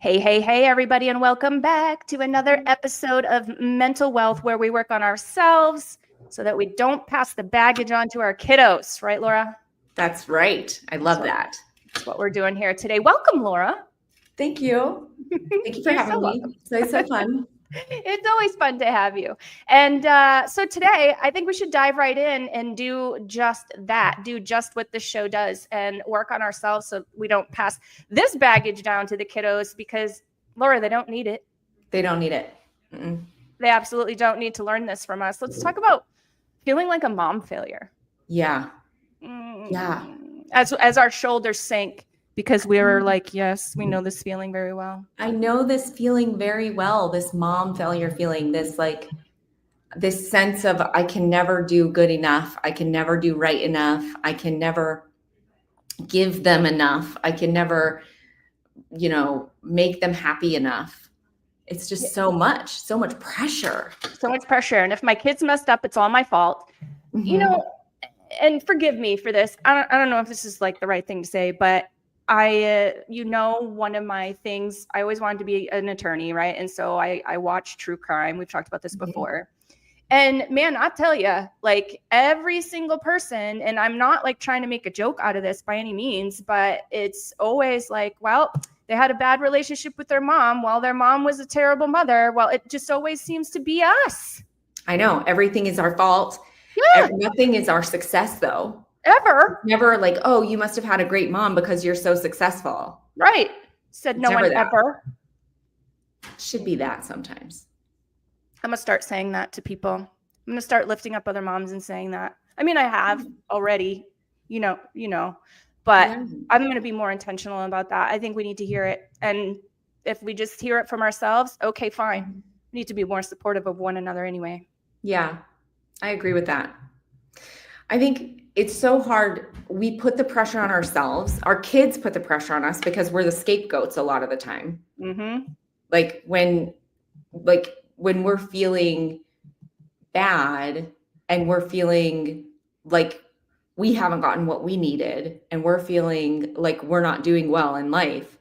Hey, hey, hey, everybody, and welcome back to another episode of Mental Wealth, where we work on ourselves so that we don't pass the baggage on to our kiddos. Right, Laura? That's right. I love that. That's what we're doing here today. Welcome, Laura. Thank you. Thank you for You're having so me. welcome. It's always so fun. It's always fun to have you. And so today, I think we should dive right in and do just that, do just what this show does and work on ourselves so we don't pass this baggage down to the kiddos because, Laura, they don't need it. They don't need it. Mm-mm. They absolutely don't need to learn this from us. Let's talk about feeling like a mom failure. Yeah. Yeah. As our shoulders sink because we were like, yes, we know this feeling very well. I know this feeling very well, this mom failure feeling, this sense of I can never do good enough. I can never do right enough. I can never give them enough. I can never, make them happy enough. It's just so much pressure. So much pressure. And if my kids messed up, it's all my fault. Mm-hmm. And forgive me for this. I don't know if this is like the right thing to say, but one of my things, I always wanted to be an attorney, right? And so I watched true crime. We've talked about this before. And man, I'll tell you, like every single person, and I'm not like trying to make a joke out of this by any means, but it's always like, well, they had a bad relationship with their mom. Well, their mom was a terrible mother. Well, it just always seems to be us. I know. Everything is our fault. Yeah. Nothing is our success, though. Ever. Never like, oh, you must have had a great mom because you're so successful. Right. Said no one ever. Should be that sometimes. I'm going to start saying that to people. I'm going to start lifting up other moms and saying that. I mean, I have already, but yeah. I'm going to be more intentional about that. I think we need to hear it. And if we just hear it from ourselves, okay, fine. We need to be more supportive of one another anyway. Yeah, I agree with that. I think it's so hard. We put the pressure on ourselves. Our kids put the pressure on us because we're the scapegoats a lot of the time. Mm-hmm. Like when we're feeling bad and we're feeling like we haven't gotten what we needed and we're feeling like we're not doing well in life,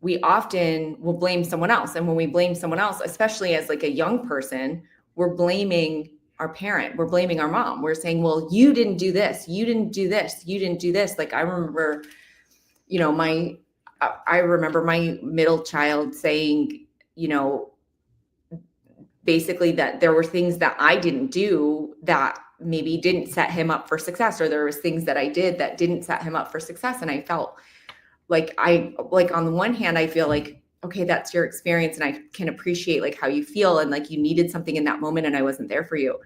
we often will blame someone else. And when we blame someone else, especially as like a young person, we're blaming our parent, we're blaming our mom. We're saying, well, you didn't do this. You didn't do this. You didn't do this. Like I remember, I remember my middle child saying, basically that there were things that I didn't do that maybe didn't set him up for success, or there was things that I did that didn't set him up for success. And I felt like on the one hand, I feel like, okay, that's your experience. And I can appreciate like how you feel. And like you needed something in that moment and I wasn't there for you.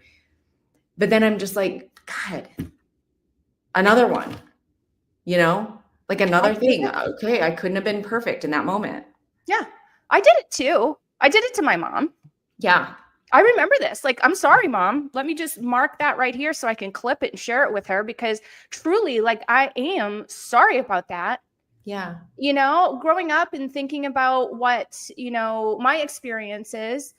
But then I'm just like, God, another one, like another thing. Okay. I couldn't have been perfect in that moment. Yeah, I did it too. I did it to my mom. Yeah. I remember this. Like, I'm sorry, Mom. Let me just mark that right here so I can clip it and share it with her because truly, like, I am sorry about that. Yeah. Growing up and thinking about what, my experiences,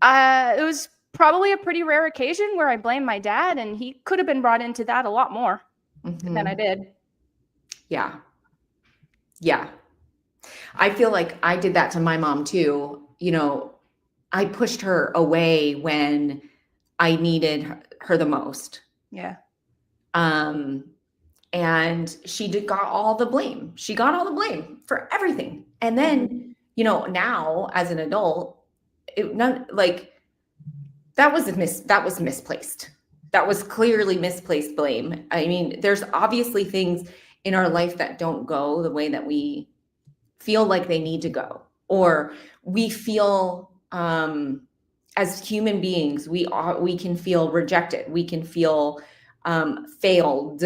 it was probably a pretty rare occasion where I blame my dad, and he could have been brought into that a lot more than I did. Yeah. Yeah. I feel like I did that to my mom too. I pushed her away when I needed her the most. Yeah. And she got all the blame. She got all the blame for everything. And then, now as an adult, that was misplaced. That was clearly misplaced blame. I mean, there's obviously things in our life that don't go the way that we feel like they need to go, or we feel as human beings, we can feel rejected. We can feel failed,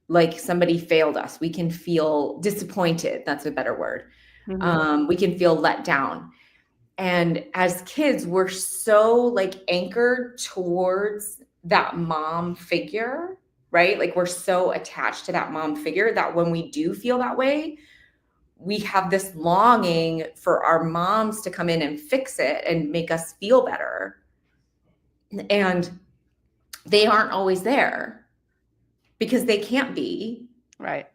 like somebody failed us. We can feel disappointed. That's a better word. Mm-hmm. We can feel let down. And as kids, we're so like anchored towards that mom figure, right? Like we're so attached to that mom figure that when we do feel that way, we have this longing for our moms to come in and fix it and make us feel better. And they aren't always there because they can't be. Right.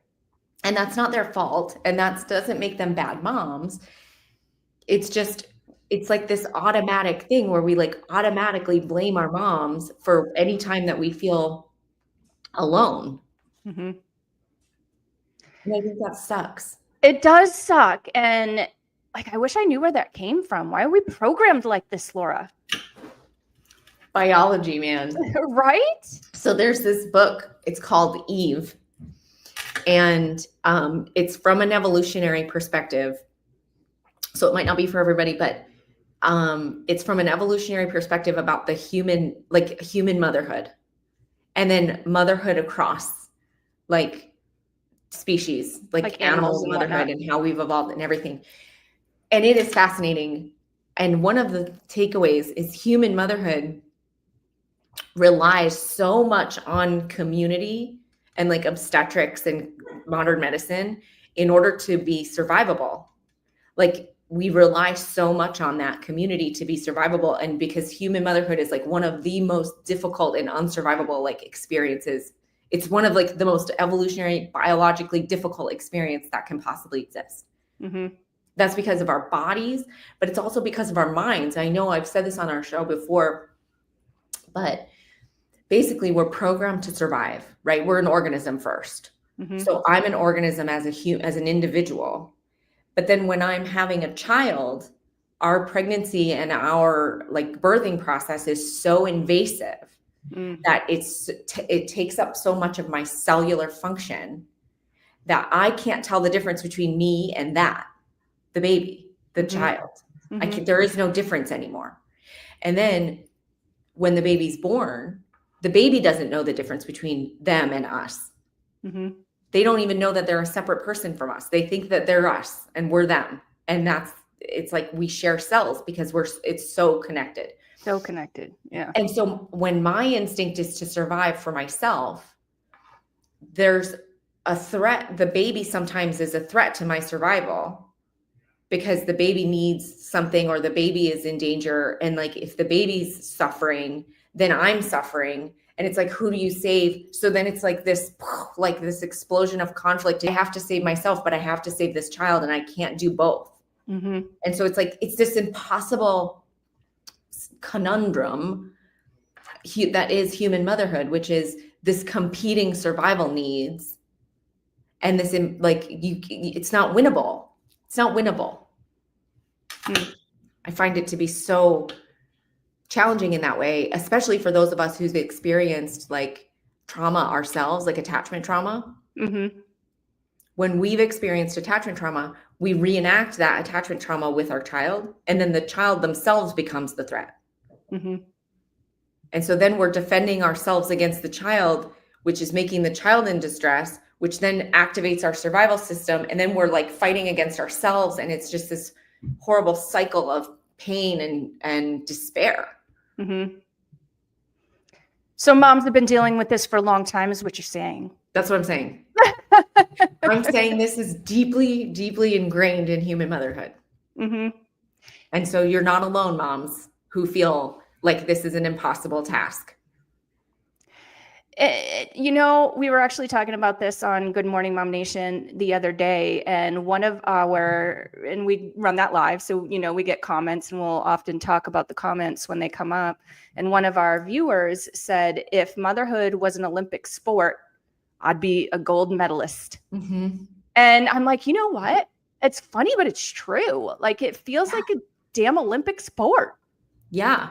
And that's not their fault. And that doesn't make them bad moms. it's like this automatic thing where we like automatically blame our moms for any time that we feel alone. Mm-hmm. And I think that sucks. It does suck. And like, I wish I knew where that came from. Why are we programmed like this, Laura? Biology, man. Right? So there's this book, it's called Eve. And it's from an evolutionary perspective. So it might not be for everybody, but it's from an evolutionary perspective about the human motherhood, and then motherhood across like species, like animals and motherhood, whatnot. and how we've evolved and everything. And it is fascinating. And one of the takeaways is human motherhood relies so much on community and like obstetrics and modern medicine in order to be survivable. Like we rely so much on that community to be survivable. And because human motherhood is like one of the most difficult and unsurvivable like experiences, it's one of like the most evolutionary, biologically difficult experience that can possibly exist. Mm-hmm. That's because of our bodies, but it's also because of our minds. I know I've said this on our show before, but basically we're programmed to survive, right? We're an organism first. Mm-hmm. So I'm an organism as an individual. But then when I'm having a child, our pregnancy and our like birthing process is so invasive that it takes up so much of my cellular function that I can't tell the difference between me and the baby, the child. There is no difference anymore. And then when the baby's born, the baby doesn't know the difference between them and us. Mm-hmm. They don't even know that they're a separate person from us. They think that they're us and we're them. And it's like we share cells because it's so connected. So connected. Yeah. And so when my instinct is to survive for myself, there's a threat. The baby sometimes is a threat to my survival because the baby needs something or the baby is in danger. And like, if the baby's suffering, then I'm suffering. And it's like, who do you save? So then it's like this explosion of conflict. I have to save myself, but I have to save this child and I can't do both. Mm-hmm. And so it's like, it's this impossible conundrum that is human motherhood, which is this competing survival needs. And this, like, it's not winnable. It's not winnable. I find it to be so challenging in that way, especially for those of us who've experienced like trauma ourselves, like attachment trauma. Mm-hmm. When we've experienced attachment trauma, we reenact that attachment trauma with our child, and then the child themselves becomes the threat. Mm-hmm. And so then we're defending ourselves against the child, which is making the child in distress, which then activates our survival system. And then we're like fighting against ourselves. And it's just this horrible cycle of pain and despair. Mm-hmm. So moms have been dealing with this for a long time, is what you're saying. That's what I'm saying. I'm saying this is deeply, deeply ingrained in human motherhood. Mm-hmm. And so you're not alone, moms who feel like this is an impossible task. We were actually talking about this on Good Morning Mom Nation the other day, and and we run that live. So, we get comments and we'll often talk about the comments when they come up. And one of our viewers said, if motherhood was an Olympic sport, I'd be a gold medalist. Mm-hmm. And I'm like, you know what? It's funny, but it's true. Like, it feels like a damn Olympic sport. Yeah.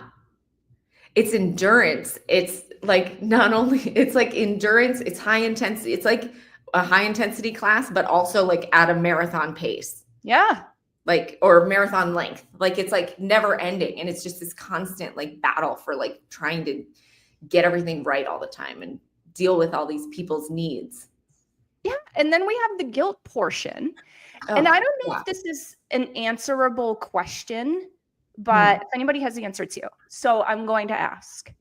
It's endurance. It's like it's like endurance, it's high intensity. It's like a high intensity class, but also like at a marathon pace. Yeah. Like, or marathon length. Like, it's like never ending. And it's just this constant like battle for like trying to get everything right all the time and deal with all these people's needs. Yeah. And then we have the guilt portion. And I don't know if this is an answerable question, but if anybody has the answer to. So I'm going to ask.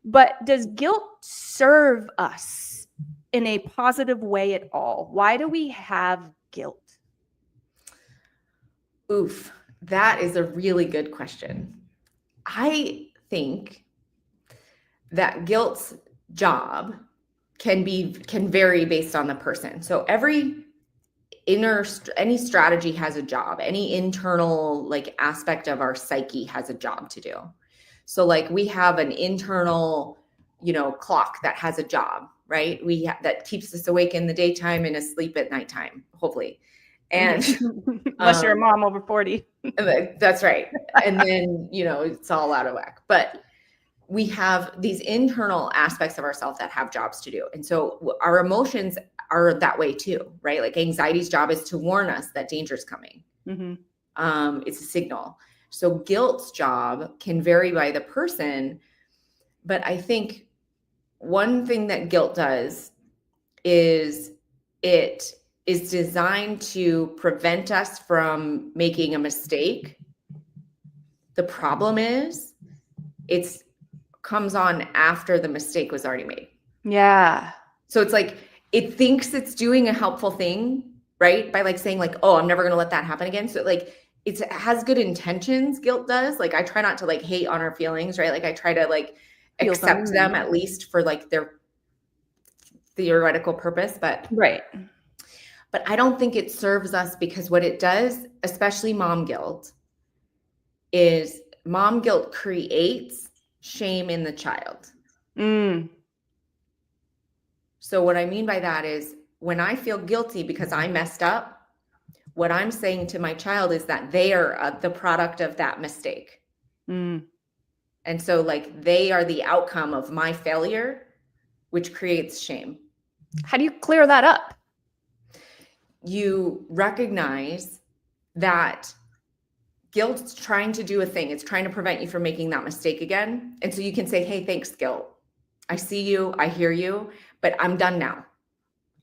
But does guilt serve us in a positive way at all? Why do we have guilt? Oof, that is a really good question. I think that guilt's job can vary based on the person. So any strategy has a job. Any internal like aspect of our psyche has a job to do. So like we have an internal, clock that has a job, right? That keeps us awake in the daytime and asleep at nighttime, hopefully. And unless you're a mom over 40. That's right. And then, it's all out of whack. But we have these internal aspects of ourselves that have jobs to do. And so our emotions are that way too, right? Like anxiety's job is to warn us that danger is coming. Mm-hmm. It's a signal. So guilt's job can vary by the person. But I think one thing that guilt does is it is designed to prevent us from making a mistake. The problem is it comes on after the mistake was already made. Yeah. So it's like, it thinks it's doing a helpful thing, right? By like saying like, oh, I'm never going to let that happen again. So like, it has good intentions. Guilt does. Like, I try not to like hate on our feelings, right? Like I try to like accept them at least for like their theoretical purpose, but right. But I don't think it serves us, because what it does, especially mom guilt, is mom guilt creates shame in the child. So what I mean by that is when I feel guilty because I messed up, what I'm saying to my child is that they are the product of that mistake. And so like they are the outcome of my failure, which creates shame. How do you clear that up? You recognize that guilt's trying to do a thing. It's trying to prevent you from making that mistake again. And so you can say, hey, thanks, guilt. I see you. I hear you, but I'm done now.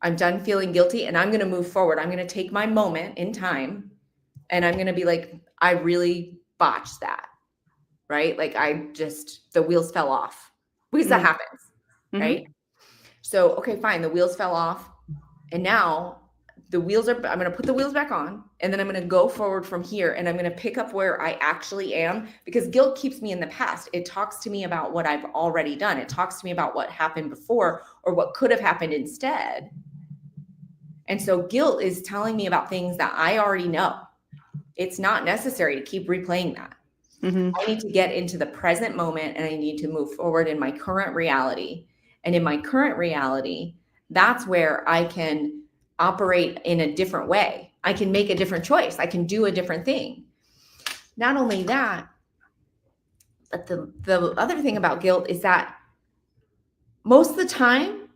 I'm done feeling guilty, and I'm going to move forward. I'm going to take my moment in time, and I'm going to be like, I really botched that, right? Like the wheels fell off, because that happens, right? So, okay, fine. The wheels fell off. And now I'm going to put the wheels back on, and then I'm going to go forward from here, and I'm going to pick up where I actually am, because guilt keeps me in the past. It talks to me about what I've already done. It talks to me about what happened before or what could have happened instead. And so guilt is telling me about things that I already know. It's not necessary to keep replaying that. I need to get into the present moment, and I need to move forward in my current reality. And in my current reality, that's where I can operate in a different way. I can make a different choice. I can do a different thing. Not only that, but the other thing about guilt is that most of the time,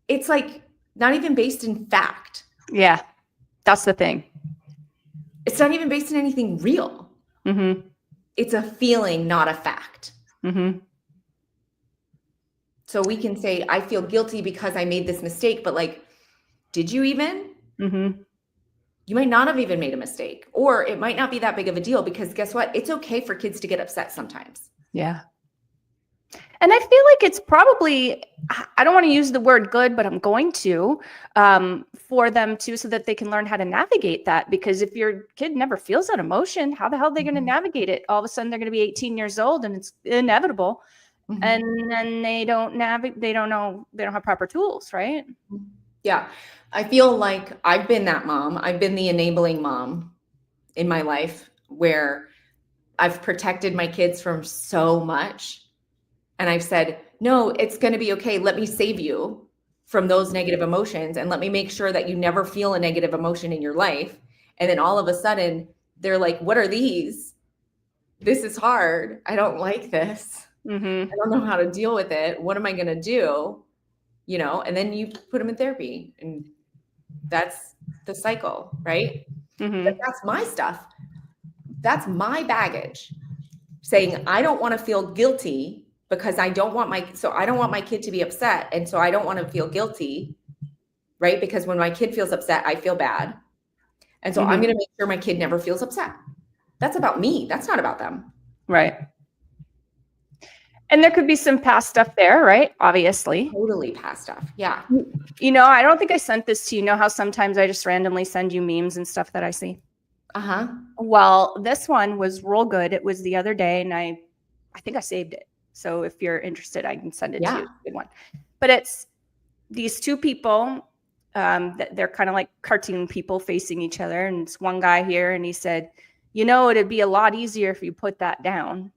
it's like not even based in fact. Yeah, that's the thing. It's not even based in anything real. It's a feeling, not a fact. So we can say, I feel guilty because I made this mistake, but like, did you even? You might not have even made a mistake, or it might not be that big of a deal, because guess what? It's okay for kids to get upset sometimes. Yeah. And I feel like it's probably, I don't want to use the word good, but I'm going to, for them too, so that they can learn how to navigate that. Because if your kid never feels that emotion, how the hell are they going to navigate it? All of a sudden they're going to be 18 years old and it's inevitable. And then they don't navigate, they don't know, they don't have proper tools, right? Yeah. I feel like I've been that mom. I've been the enabling mom in my life, where I've protected my kids from so much. And I've said, no, it's going to be okay. Let me save you from those negative emotions, and let me make sure that you never feel a negative emotion in your life. And then all of a sudden they're like, what are these? This is hard. I don't like this. I don't know how to deal with it. What am I going to do? And then you put them in therapy, and that's the cycle, right? But that's my stuff. That's my baggage, saying, I don't want to feel guilty because I don't want my kid to be upset. And so I don't want to feel guilty, right? Because when my kid feels upset, I feel bad. And so I'm going to make sure my kid never feels upset. That's about me. That's not about them. Right. And there could be some past stuff there, right? Obviously. Totally past stuff. Yeah. I don't think I sent this to you. You know how sometimes I just randomly send you memes and stuff that I see? Well, this one was real good. It was the other day, and I think I saved it. So if you're interested, I can send it to you. It's a good one. But it's these two people. They're kind of like cartoon people facing each other. And it's one guy here, and he said, you know, it'd be a lot easier if you put that down.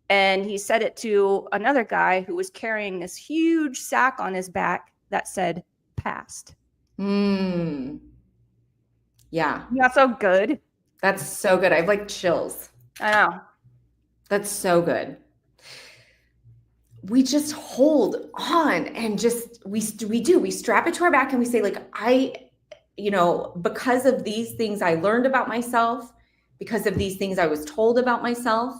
And he said it to another guy who was carrying this huge sack on his back that said past. Yeah. Not so good. That's so good. I have like chills. I know. That's so good. We just hold on and just, we strap it to our back and we say like, because of these things I learned about myself, because of these things I was told about myself,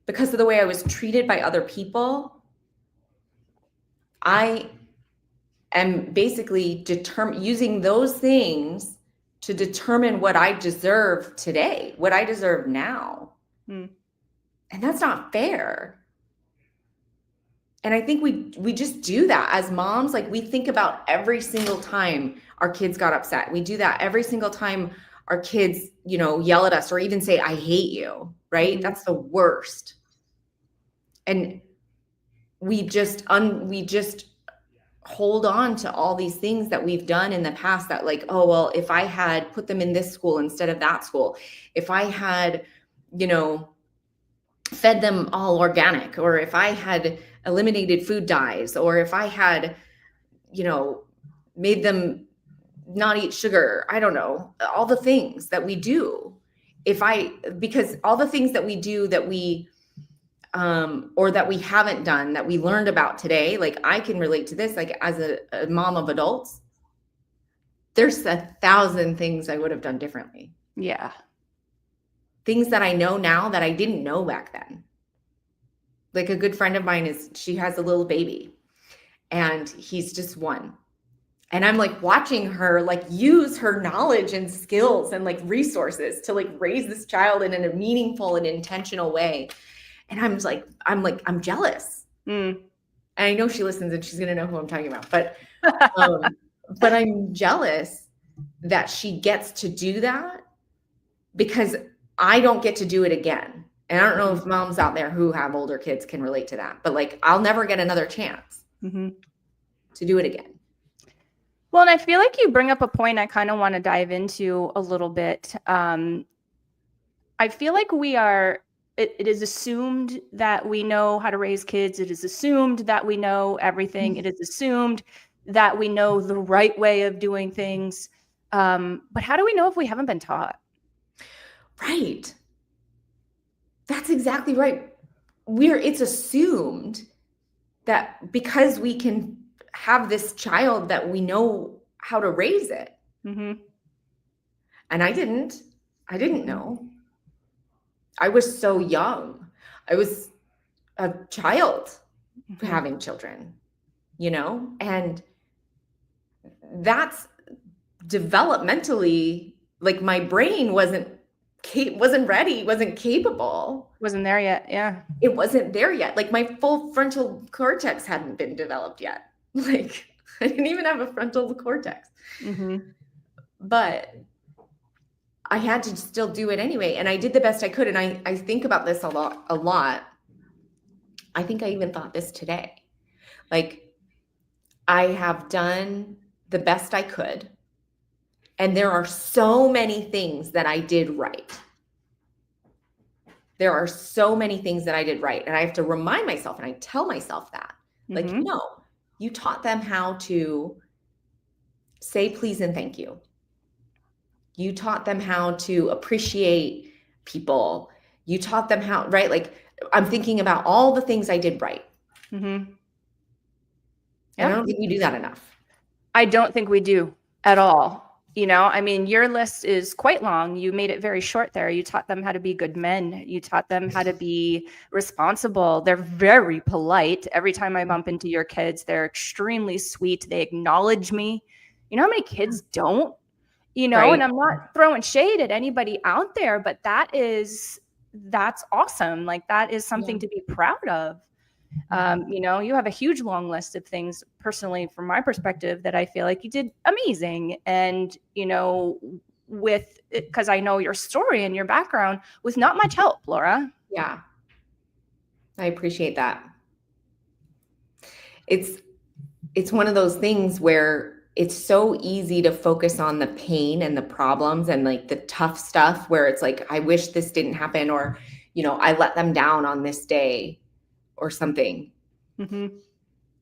because of the way I was treated by other people, I am basically using those things to determine what I deserve today, what I deserve now. And that's not fair. And I think we just do that as moms. Like, we think about every single time our kids got upset. We do that every single time our kids, yell at us or even say, I hate you, right? Mm-hmm. That's the worst. And we just hold on to all these things that we've done in the past that, like, oh, well, if I had put them in this school instead of that school, if I had, fed them all organic, or if I had eliminated food dyes, or if I had, made them not eat sugar, I don't know, all the things that we do. Because all the things that we do that we, or that we haven't done, that we learned about today, like, I can relate to this, like, as a mom of adults, there's 1,000 things I would have done differently. Yeah. Things that I know now that I didn't know back then. Like, a good friend of mine she has a little baby and he's just 1. And I'm like watching her, like, use her knowledge and skills and like resources to like raise this child in a meaningful and intentional way. And I'm jealous. And I know she listens and she's going to know who I'm talking about, but I'm jealous that she gets to do that because I don't get to do it again. And I don't know if moms out there who have older kids can relate to that, but like, I'll never get another chance to do it again. Well, and I feel like you bring up a point I kind of want to dive into a little bit. I feel like it is assumed that we know how to raise kids. It is assumed that we know everything. It is assumed that we know the right way of doing things. But how do we know if we haven't been taught? Right. That's exactly right. It's assumed that because we can have this child that we know how to raise it. And I didn't know. I was so young. I was a child having children, and that's developmentally, like, my brain wasn't ready, wasn't capable. Wasn't there yet. Yeah. It wasn't there yet. Like, my full frontal cortex hadn't been developed yet. Like, I didn't even have a frontal cortex. But I had to still do it anyway. And I did the best I could. And I think about this a lot. I think I even thought this today. Like, I have done the best I could. And there are so many things that I did right. There are so many things that I did right. And I have to remind myself, and I tell myself that, like, no, you taught them how to say please and thank you. You taught them how to appreciate people. You taught them how, right? Like, I'm thinking about all the things I did right. And I don't think we do that enough. I don't think we do at all. I mean, your list is quite long. You made it very short there. You taught them how to be good men. You taught them how to be responsible. They're very polite. Every time I bump into your kids, they're extremely sweet. They acknowledge me. You know how many kids don't? Right. And I'm not throwing shade at anybody out there, but that's awesome. Like, that is something to be proud of. You have a huge long list of things, personally, from my perspective, that I feel like you did amazing. And, because I know your story and your background, with not much help, Laura. Yeah. I appreciate that. It's one of those things where it's so easy to focus on the pain and the problems and like the tough stuff where it's like, I wish this didn't happen, or, I let them down on this day or something. Mm-hmm.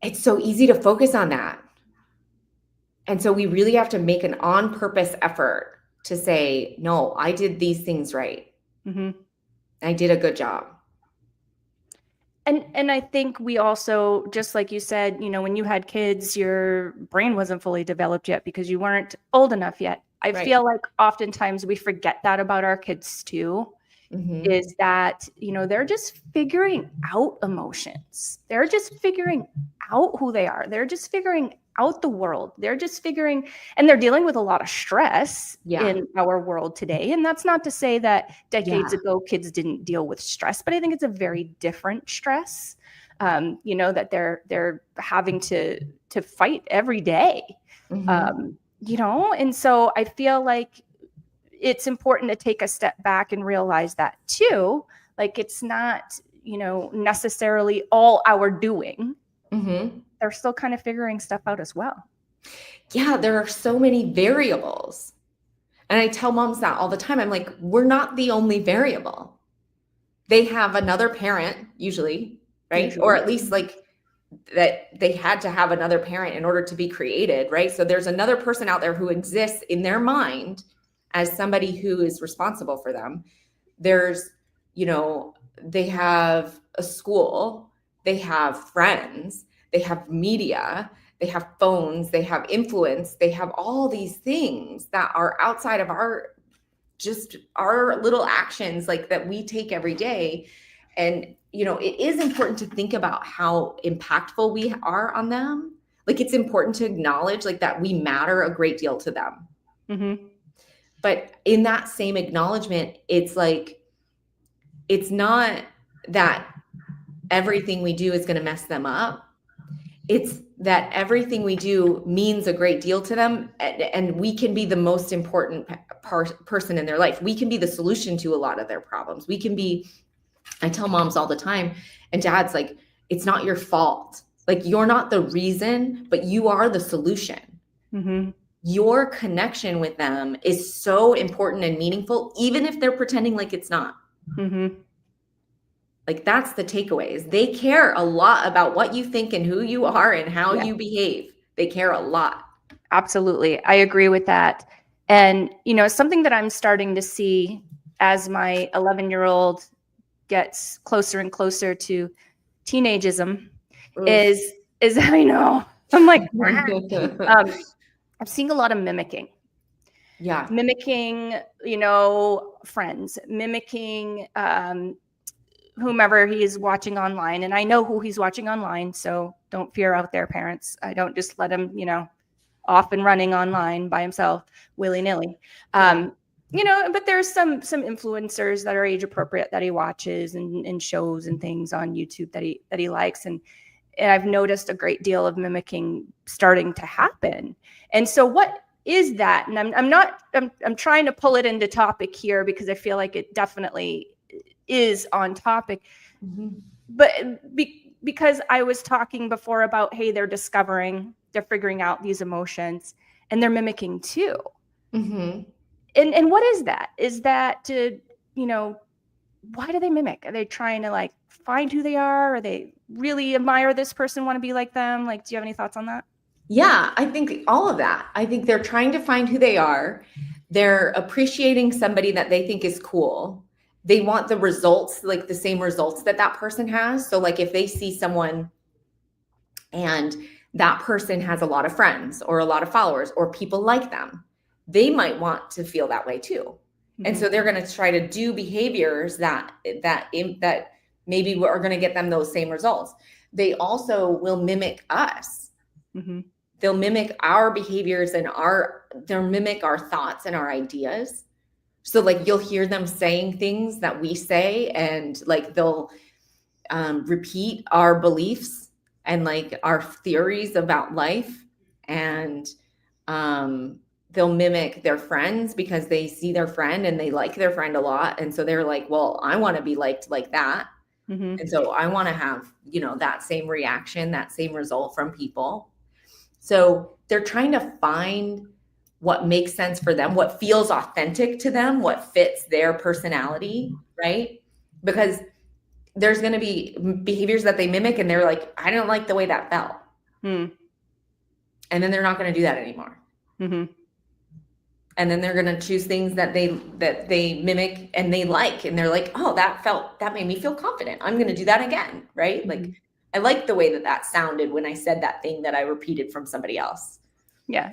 It's so easy to focus on that. And so we really have to make an on purpose effort to say, no, I did these things right. Mm-hmm. I did a good job. And I think we also, just like you said, when you had kids, your brain wasn't fully developed yet because you weren't old enough yet. I Right. feel like oftentimes we forget that about our kids too, Mm-hmm. is that, they're just figuring out emotions. They're just figuring out who they are. They're just figuring out the world. They're just figuring, and they're dealing with a lot of stress in our world today. And that's not to say that decades ago kids didn't deal with stress, but I think it's a very different stress. That they're having to fight every day. Mm-hmm. And so I feel like it's important to take a step back and realize that too. Like, it's not, necessarily all our doing. Mm-hmm. They're still kind of figuring stuff out as well. Yeah, there are so many variables. And I tell moms that all the time. I'm like, we're not the only variable. They have another parent, usually, right? Usually. Or at least like that they had to have another parent in order to be created, right? So there's another person out there who exists in their mind as somebody who is responsible for them. There's, they have a school, they have friends, they have media, they have phones, they have influence, they have all these things that are outside of our little actions like that we take every day. And it is important to think about how impactful we are on them. Like, it's important to acknowledge like that we matter a great deal to them. Mm-hmm. But in that same acknowledgement, it's like, it's not that everything we do is going to mess them up. It's that everything we do means a great deal to them, and we can be the most important person in their life. We can be the solution to a lot of their problems. We can be, I tell moms all the time and dads, like, it's not your fault. Like, you're not the reason, but you are the solution. Mm-hmm. Your connection with them is so important and meaningful, even if they're pretending like it's not. Mm-hmm. Like, that's the takeaways. They care a lot about what you think and who you are and how you behave. They care a lot. Absolutely. I agree with that. And, something that I'm starting to see as my 11-year-old gets closer and closer to teenageism is I know, I'm like, I'm seeing a lot of mimicking. Yeah. Mimicking, friends, mimicking whomever he is watching online. And I know who he's watching online, so don't fear out there, parents. I don't just let him, off and running online by himself willy-nilly. But there's some influencers that are age appropriate that he watches, and shows and things on YouTube that he likes. And I've noticed a great deal of mimicking starting to happen. And so what is that? And I'm trying to pull it into topic here because I feel like it definitely is on topic. Mm-hmm. But because I was talking before about, hey, they're figuring out these emotions, and they're mimicking too. Mm-hmm. And what is that? Is that to, why do they mimic? Are they trying to like find who they are? Or they really admire this person, want to be like them? Like, do you have any thoughts on that? Yeah, I think all of that. I think they're trying to find who they are. They're appreciating somebody that they think is cool. They want the results, like the same results that person has. So like if they see someone and that person has a lot of friends or a lot of followers or people like them, they might want to feel that way too. Mm-hmm. And so they're going to try to do behaviors that maybe are going to get them those same results. They also will mimic us. Mm-hmm. They'll mimic our behaviors and they'll mimic our thoughts and our ideas. So like you'll hear them saying things that we say, and like they'll repeat our beliefs and like our theories about life, and they'll mimic their friends because they see their friend and they like their friend a lot. And so they're like, well, I want to be liked like that. Mm-hmm. And so I want to have, that same reaction, that same result from people. So they're trying to find what makes sense for them, what feels authentic to them, what fits their personality, right? Because there's going to be behaviors that they mimic and they're like, I don't like the way that felt. Hmm. And then they're not going to do that anymore. Mm-hmm. And then they're going to choose things that they mimic and they like, and they're like, oh, that made me feel confident. I'm going to do that again, right? Mm-hmm. Like, I like the way that sounded when I said that thing that I repeated from somebody else. Yeah.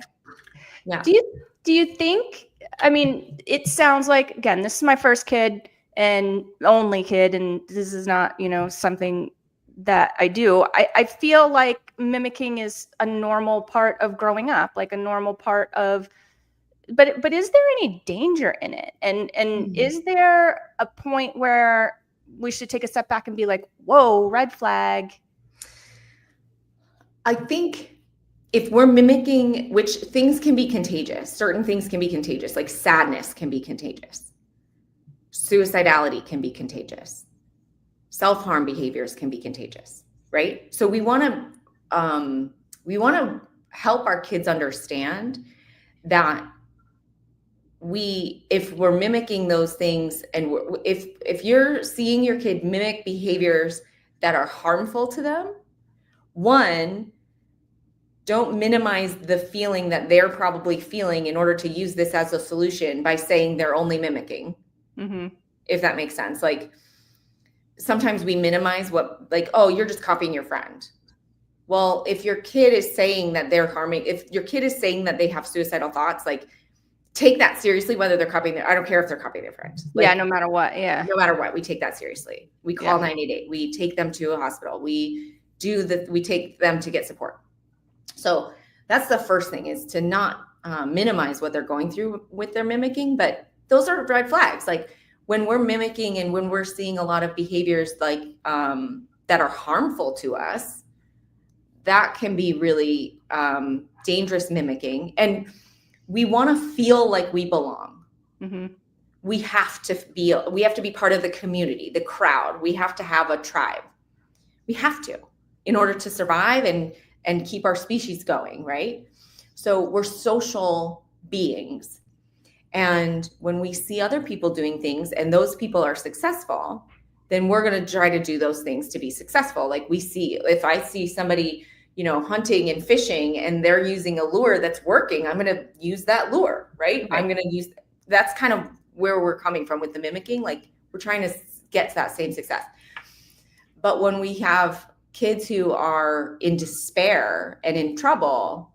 Yeah. Do you think, I mean, it sounds like, again, this is my first kid and only kid, and this is not, something that I do. I feel like mimicking is a normal part of growing up, like a normal part of, but is there any danger in it? And is there a point where we should take a step back and be like, whoa, red flag? I think if we're mimicking, which things can be contagious, certain things can be contagious, like sadness can be contagious. Suicidality can be contagious. Self-harm behaviors can be contagious, right? So we want to help our kids understand that if we're mimicking those things, and if you're seeing your kid mimic behaviors that are harmful to them, one, don't minimize the feeling that they're probably feeling in order to use this as a solution by saying they're only mimicking. Mm-hmm. If that makes sense. Like, sometimes we minimize oh, you're just copying your friend. Well, if your kid is saying that if your kid is saying that they have suicidal thoughts, like, take that seriously, whether they're copying I don't care if they're copying their friend. Like, yeah, no matter what. Yeah. No matter what, we take that seriously. We call 988. We take them to a hospital. We take them to get support. So that's the first thing, is to not minimize what they're going through with their mimicking. But those are red flags. Like, when we're mimicking and when we're seeing a lot of behaviors like that are harmful to us, that can be really dangerous mimicking. And we want to feel like we belong. Mm-hmm. We have to be part of the community, the crowd. We have to have a tribe. We have to, in order to survive and keep our species going, right? So we're social beings. And when we see other people doing things and those people are successful, then we're going to try to do those things to be successful. Like, if I see somebody, hunting and fishing and they're using a lure that's working, I'm going to use that lure, right? Okay. I'm going to that's kind of where we're coming from with the mimicking. Like, we're trying to get to that same success. But when we have kids who are in despair and in trouble,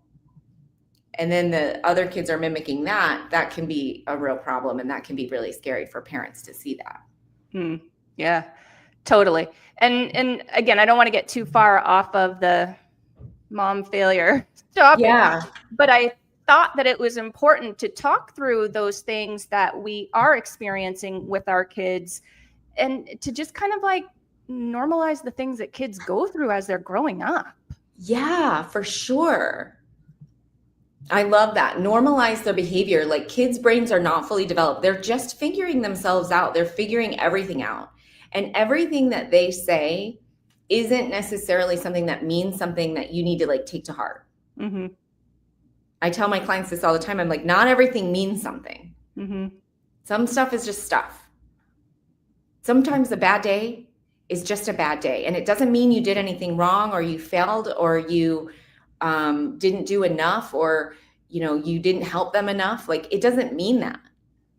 and then the other kids are mimicking that can be a real problem. And that can be really scary for parents to see that. Yeah, totally. And again, I don't want to get too far off of the mom failure topic. Yeah. But I thought that it was important to talk through those things that we are experiencing with our kids, and to just kind of like normalize the things that kids go through as they're growing up. Yeah, for sure. I love that. Normalize their behavior. Like, kids' brains are not fully developed. They're just figuring themselves out. They're figuring everything out. And everything that they say isn't necessarily something that means something that you need to take to heart. Mm-hmm. I tell my clients this all the time. I'm like, not everything means something. Mm-hmm. Some stuff is just stuff. Sometimes a bad day is just a bad day. And it doesn't mean you did anything wrong, or you failed, or you didn't do enough, or you didn't help them enough. Like, it doesn't mean that.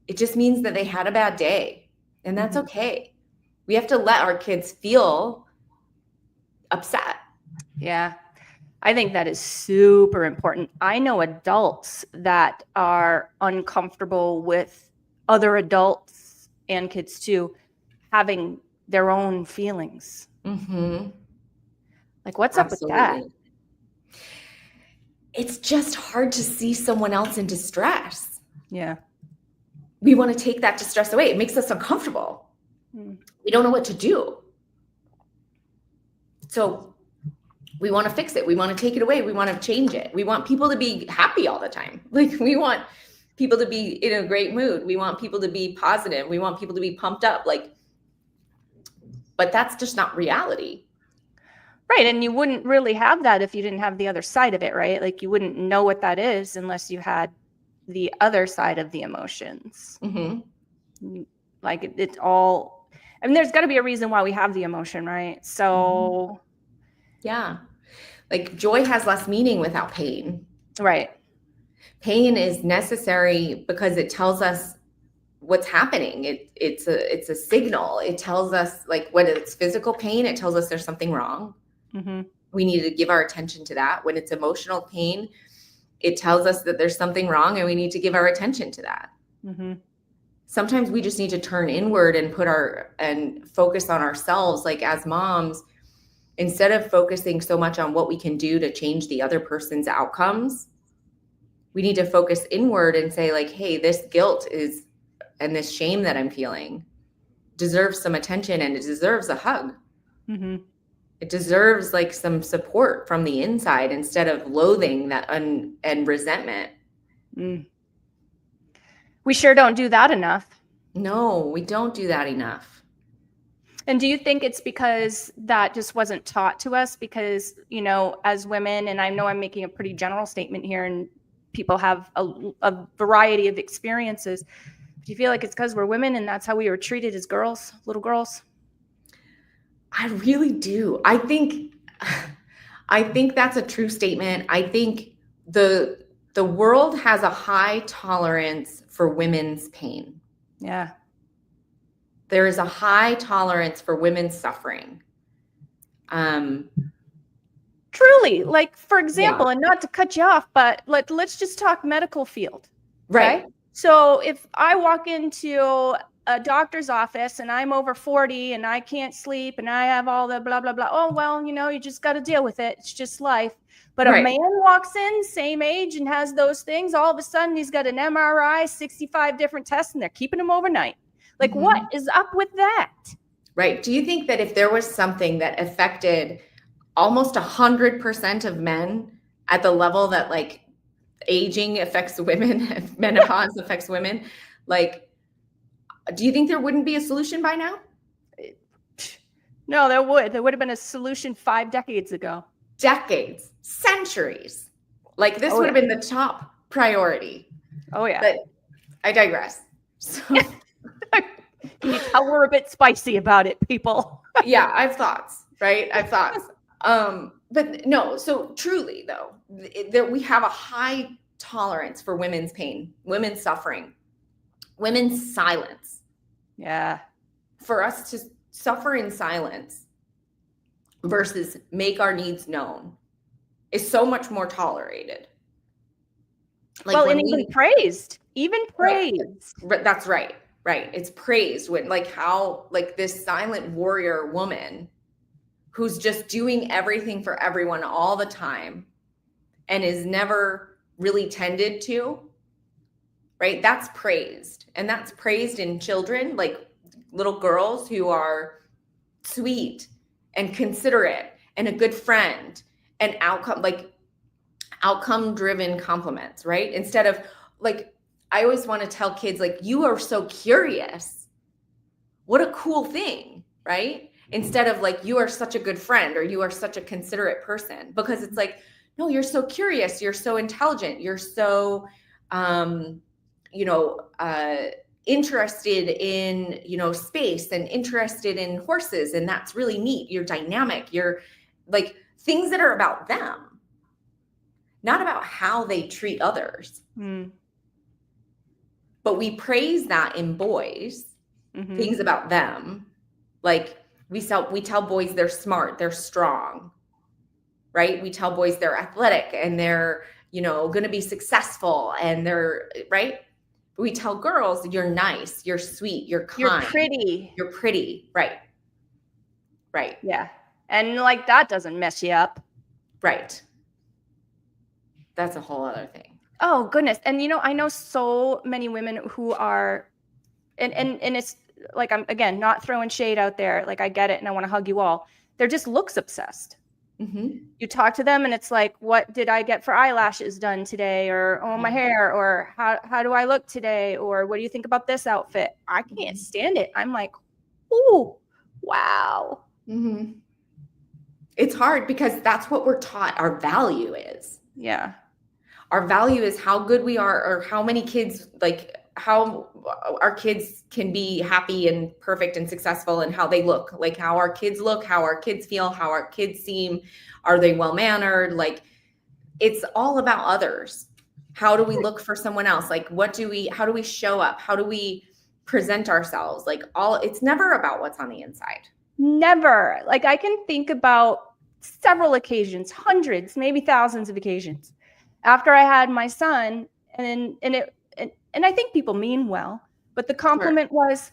It just means that they had a bad day, and that's okay. We have to let our kids feel upset. Yeah, I think that is super important. I know adults that are uncomfortable with other adults and kids too having their own feelings. Mm-hmm. Like, what's Absolutely. Up with that? It's just hard to see someone else in distress. Yeah. We want to take that distress away. It makes us uncomfortable. We don't know what to do. So we want to fix it. We want to take it away. We want to change it. We want people to be happy all the time. Like, we want people to be in a great mood. We want people to be positive. We want people to be pumped up. But that's just not reality. Right. And you wouldn't really have that if you didn't have the other side of it, right? Like you wouldn't know what that is unless you had the other side of the emotions. Like it's all, I mean, there's got to be a reason why we have the emotion, right? So, yeah. Like joy has less meaning without pain. right. Pain is necessary because it tells us what's happening. It's a signal. It tells us, like, when it's physical pain, it tells us there's something wrong. We need to give our attention to that. When it's emotional pain, it tells us that there's something wrong and we need to give our attention to that. Sometimes we just need to turn inward and focus on ourselves. Like as moms, instead of focusing so much on what we can do to change the other person's outcomes, we need to focus inward and say, like, hey, this guilt and this shame that I'm feeling deserves some attention, and it deserves a hug. It deserves like some support from the inside instead of loathing that and resentment. We sure don't do that enough. No, we don't do that enough. And do you think it's because that just wasn't taught to us? Because, you know, as women, and I know I'm making a pretty general statement here, and people have a variety of experiences. Do you feel like it's because we're women and that's how we were treated as girls, little girls? I really do. I think that's a true statement. I think the world has a high tolerance for women's pain. Yeah. There is a high tolerance for women's suffering. Truly, like, for example, and not to cut you off, but let's just talk medical field. Right. So if I walk into a doctor's office and I'm over 40 and I can't sleep and I have all the blah, blah, blah. Oh, well, you know, you just got to deal with it. It's just life. But a man walks in, same age, and has those things. All of a sudden, he's got an MRI, 65 different tests, and they're keeping him overnight. Like, what is up with that? Right. Do you think that if there was something that affected almost 100% of men at the level that, like, aging affects women, menopause affects women, like, do you think there wouldn't be a solution by now? No, there would have been a solution 5 decades ago. Decades, centuries. Like, this would have been the top priority. Oh, yeah. But I digress. So, can you tell we're a bit spicy about it, people? Yeah, I have thoughts, right? I have thoughts. But no, so truly, though, that we have a high tolerance for women's pain, women's suffering, women's silence. Yeah. For us to suffer in silence versus make our needs known is so much more tolerated. Like, well, and even praised. Right. That's right. Right. It's praised when, like, how, like, this silent warrior woman who's just doing everything for everyone all the time and is never really tended to, right? That's praised. And that's praised in children, like little girls who are sweet and considerate and a good friend and outcome driven compliments, right? Instead of, like, I always want to tell kids, like, you are so curious. What a cool thing, right? Instead of, like, you are such a good friend or you are such a considerate person, because it's like, no, you're so curious. You're so intelligent. You're so, interested in, space and interested in horses. And that's really neat. You're dynamic. You're, like, things that are about them, not about how they treat others. But we praise that in boys, things about them. Like, we tell boys they're smart, they're strong, right? We tell boys they're athletic and they're, going to be successful and they're, right? But we tell girls, you're nice, you're sweet, you're kind. You're pretty. You're pretty, right. Right. Yeah. And, like, that doesn't mess you up. Right. That's a whole other thing. Oh, goodness. And, I know so many women who are, and it's like, I'm, again, not throwing shade out there. Like, I get it and I want to hug you all. They're just looks obsessed. You talk to them and it's like, what did I get for eyelashes done today? Or, oh, my hair, or how do I look today? Or what do you think about this outfit? I can't stand it. I'm like, ooh, wow. It's hard because that's what we're taught our value is. Yeah. Our value is how good we are, or how many kids, like how our kids can be happy and perfect and successful, and how they look, like how our kids look, how our kids feel, how our kids seem. Are they well-mannered? Like, it's all about others. How do we look for someone else? Like, how do we show up? How do we present ourselves? Like, it's never about what's on the inside. Never. Like, I can think about several occasions, hundreds, maybe thousands of occasions after I had my son, and I think people mean well, but the compliment was,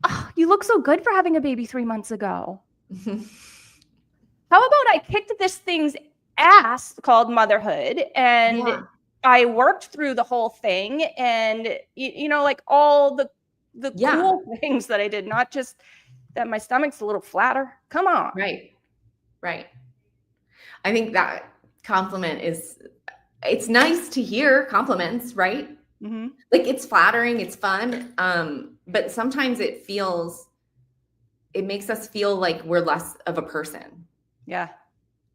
"Oh, you look so good for having a baby 3 months ago." How about I kicked this thing's ass called motherhood, and I worked through the whole thing, and like all the cool things that I did, not just that my stomach's a little flatter. Come on. Right. I think that compliment it's nice to hear compliments, right? Mm-hmm. Like, it's flattering, it's fun. But sometimes it makes us feel like we're less of a person. Yeah.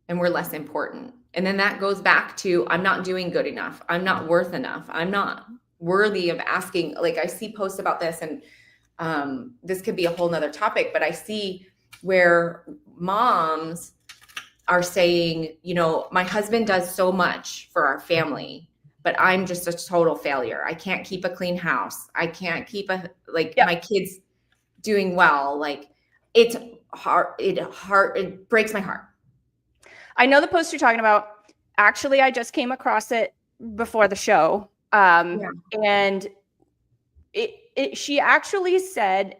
And we're less important. And then that goes back to, I'm not doing good enough. I'm not worth enough. I'm not worthy of asking. Like, I see posts about this, and this could be a whole nother topic, but I see where moms are saying, my husband does so much for our family, but I'm just a total failure. I can't keep a clean house. I can't keep my kids doing well. Like, it's hard. It breaks my heart. I know the post you're talking about. Actually, I just came across it before the show. And she actually said,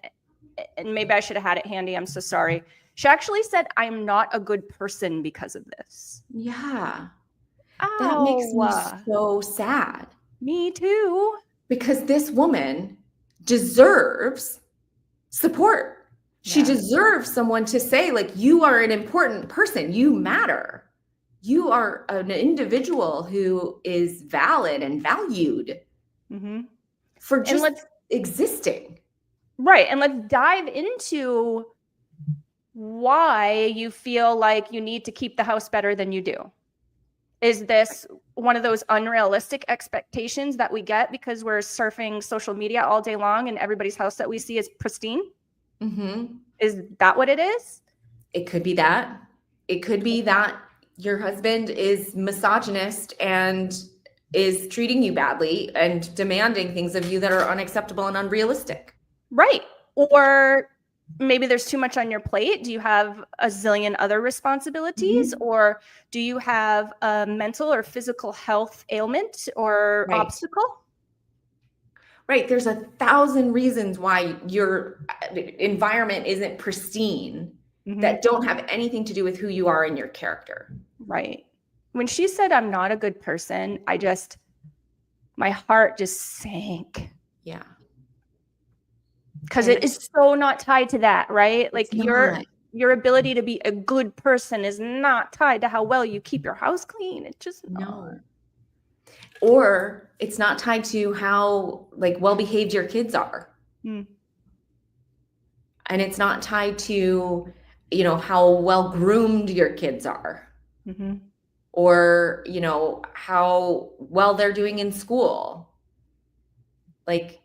and maybe I should have had it handy, I'm so sorry. She actually said, "I'm not a good person because of this." Yeah. That makes me so sad. Me too. Because this woman deserves support. She deserves someone to say, like, you are an important person. You matter. You are an individual who is valid and valued for just existing. Right. And let's dive into why you feel like you need to keep the house better than you do. Is this one of those unrealistic expectations that we get because we're surfing social media all day long and everybody's house that we see is pristine? Mm-hmm. Is that what it is? It could be that. It could be that your husband is misogynist and is treating you badly and demanding things of you that are unacceptable and unrealistic. Right. Or maybe there's too much on your plate. Do you have a zillion other responsibilities? Or do you have a mental or physical health ailment or obstacle? Right. There's 1,000 reasons why your environment isn't pristine that don't have anything to do with who you are and your character. Right. When she said, "I'm not a good person," my heart just sank. Yeah. Because it is so not tied to that, right? Like, your ability to be a good person is not tied to how well you keep your house clean. It's just no. Or it's not tied to how well-behaved your kids are. And it's not tied to, how well-groomed your kids are. Or, how well they're doing in school. Like,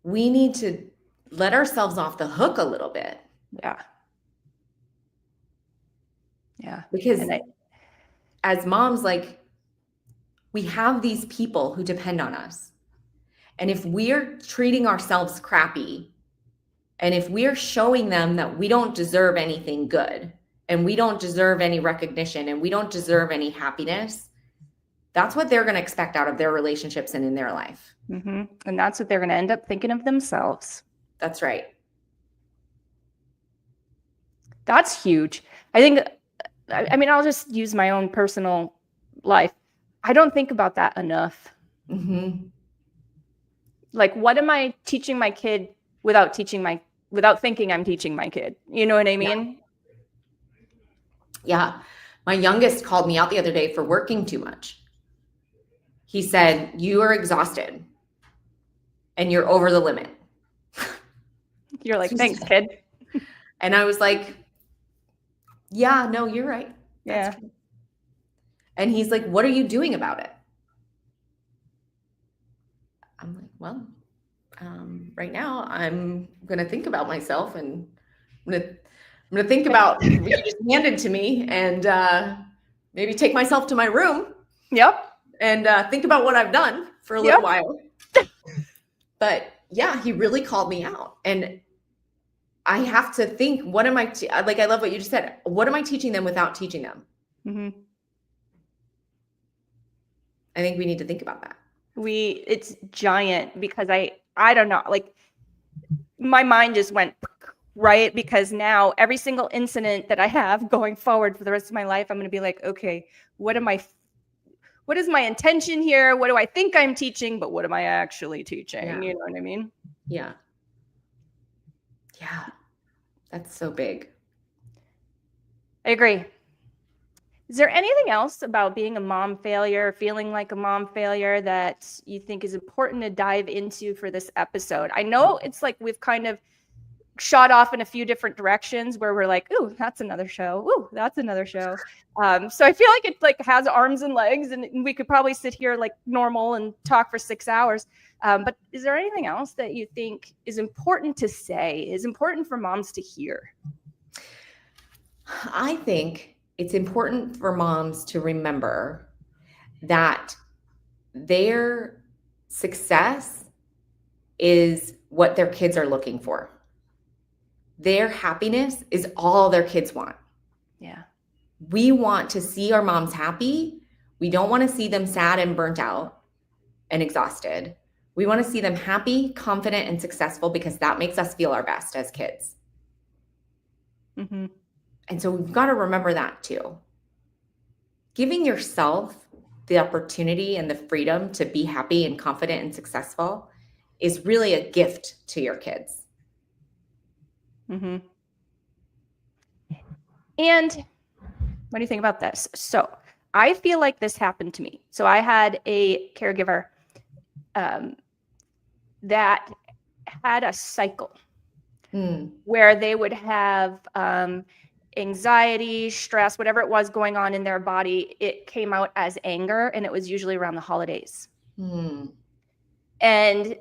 we need to let ourselves off the hook a little bit. Yeah. Because as moms, we have these people who depend on us. And if we're treating ourselves crappy, and if we're showing them that we don't deserve anything good, and we don't deserve any recognition, and we don't deserve any happiness, that's what they're going to expect out of their relationships and in their life. And that's what they're going to end up thinking of themselves. That's right. That's huge. I think, I'll just use my own personal life. I don't think about that enough. Like, what am I teaching my kid without thinking I'm teaching my kid? You know what I mean? Yeah. My youngest called me out the other day for working too much. He said, "You are exhausted and you're over the limit." You're like, "Thanks, kid." And I was like, Yeah, no, you're right. That's Yeah. true. And he's like, what are you doing about it? I'm like, well, right now I'm going to think about myself, and I'm gonna think about what you just handed to me, and maybe take myself to my room Yep. and think about what I've done for a little Yep. while. But yeah, he really called me out, and I have to think, what am I like? I love what you just said. What am I teaching them without teaching them? Mm-hmm. I think we need to think about that. It's giant because I don't know, like my mind just went right, because now every single incident that I have going forward for the rest of my life, I'm going to be like, okay, what is my intention here? What do I think I'm teaching, but what am I actually teaching? Yeah. You know what I mean? Yeah. Yeah. That's so big. I agree. Is there anything else about being a mom failure, feeling like a mom failure, that you think is important to dive into for this episode? I know it's like we've kind of shot off in a few different directions where we're like, ooh, that's another show. Ooh, that's another show. So I feel like it like has arms and legs, and we could probably sit here like normal and talk for 6 hours. But is there anything else that you think is important to say, is important for moms to hear? I think it's important for moms to remember that their success is what their kids are looking for. Their happiness is all their kids want. Yeah. We want to see our moms happy. We don't want to see them sad and burnt out and exhausted. We want to see them happy, confident, and successful, because that makes us feel our best as kids. Mm-hmm. And so we've got to remember that too. Giving yourself the opportunity and the freedom to be happy and confident and successful is really a gift to your kids. Mm-hmm. And what do you think about this? So I feel like this happened to me. So I had a caregiver that had a cycle where they would have anxiety, stress, whatever it was going on in their body. It came out as anger, and it was usually around the holidays. And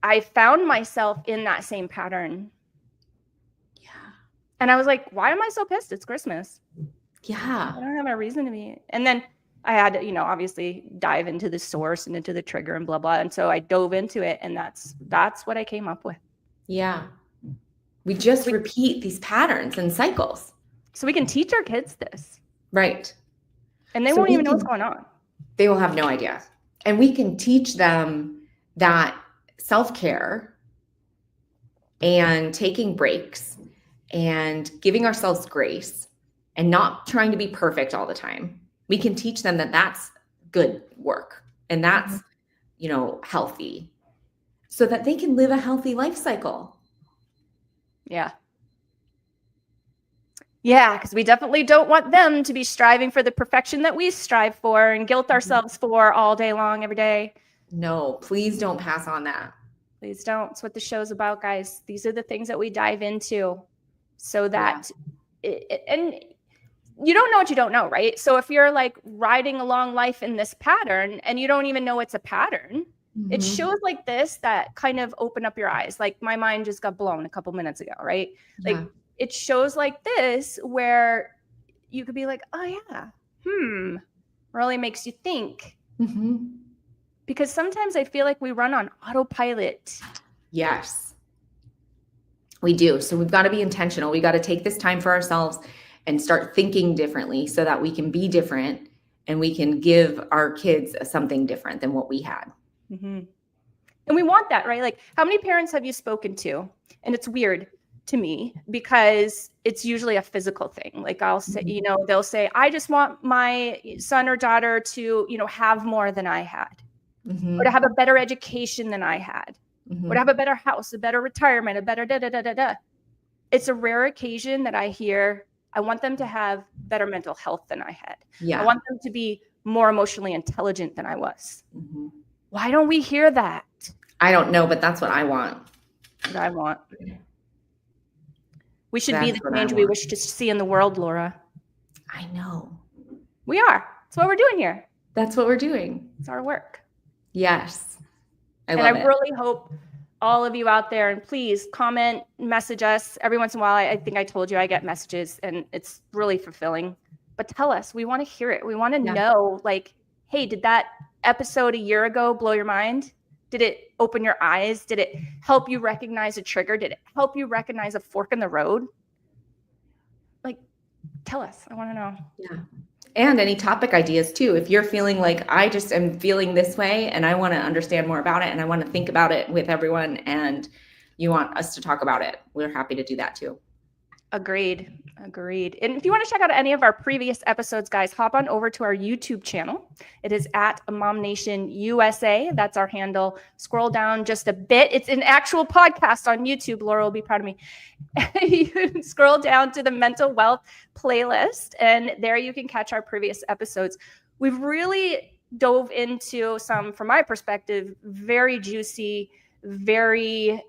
I found myself in that same pattern. Yeah. And I was like, why am I so pissed? It's Christmas. Yeah. I don't have a reason to be. And then I had to, obviously dive into the source and into the trigger and blah, blah. And so I dove into it, and that's what I came up with. Yeah. We just repeat these patterns and cycles. So we can teach our kids this. Right. And they won't even know what's going on. They will have no idea. And we can teach them that self-care and taking breaks and giving ourselves grace and not trying to be perfect all the time. We can teach them that that's good work, and that's, healthy, so that they can live a healthy life cycle. Yeah. Yeah, because we definitely don't want them to be striving for the perfection that we strive for and guilt ourselves for all day long, every day. No, please don't pass on that. Please don't. It's what the show's about, guys. These are the things that we dive into so that, and you don't know what you don't know, right? So if you're like riding along life in this pattern and you don't even know it's a pattern, it shows like this that kind of open up your eyes. Like my mind just got blown a couple minutes ago, right? Like it shows like this where you could be like, oh yeah, really makes you think. Because sometimes I feel like we run on autopilot. Yes, we do. So we've got to be intentional. We got to take this time for ourselves and start thinking differently so that we can be different and we can give our kids something different than what we had. And we want that, right? Like, how many parents have you spoken to? And it's weird to me because it's usually a physical thing. Like I'll say, they'll say, I just want my son or daughter to, have more than I had, or to have a better education than I had, or to have a better house, a better retirement, a better da-da-da-da-da. It's a rare occasion that I hear, I want them to have better mental health than I had. Yeah. I want them to be more emotionally intelligent than I was. Why don't we hear that? I don't know, but that's what I want. What I want. We should be the change we wish to see in the world, Laura. I know. We are. That's what we're doing here. That's what we're doing. It's our work. Yes. I And love I it. really hope all of you out there, and please comment, message us. Every once in a while, I think I told you I get messages, and it's really fulfilling. But tell us. We want to hear it. We want to know, like, hey, did that episode a year ago blow your mind? Did it open your eyes? Did it help you recognize a trigger? Did it help you recognize a fork in the road? Like, tell us. I want to know. Yeah. And any topic ideas too. If you're feeling like I just am feeling this way and I want to understand more about it and I want to think about it with everyone and you want us to talk about it, we're happy to do that too. Agreed. And if you want to check out any of our previous episodes, guys, hop on over to our YouTube channel. It is at Mom Nation USA. That's our handle. Scroll down just a bit. It's an actual podcast on YouTube. Laura will be proud of me. You can scroll down to the mental wealth playlist, and there you can catch our previous episodes. We've really dove into some, from my perspective, very juicy, very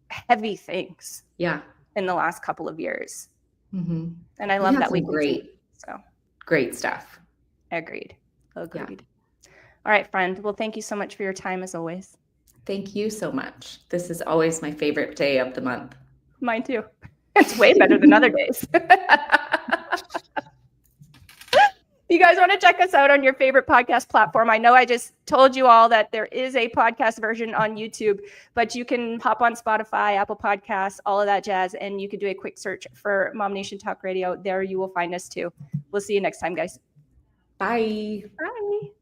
heavy things. Yeah. In the last couple of years. Mm-hmm. And I love that we great, so great stuff. Agreed. Yeah. All right, friend. Well, thank you so much for your time as always. Thank you so much. This is always my favorite day of the month. Mine too. It's way better than other days. You guys want to check us out on your favorite podcast platform? I know I just told you all that there is a podcast version on YouTube, but you can hop on Spotify, Apple Podcasts, all of that jazz, and you can do a quick search for Mom Nation Talk Radio. There you will find us too. We'll see you next time, guys. Bye. Bye.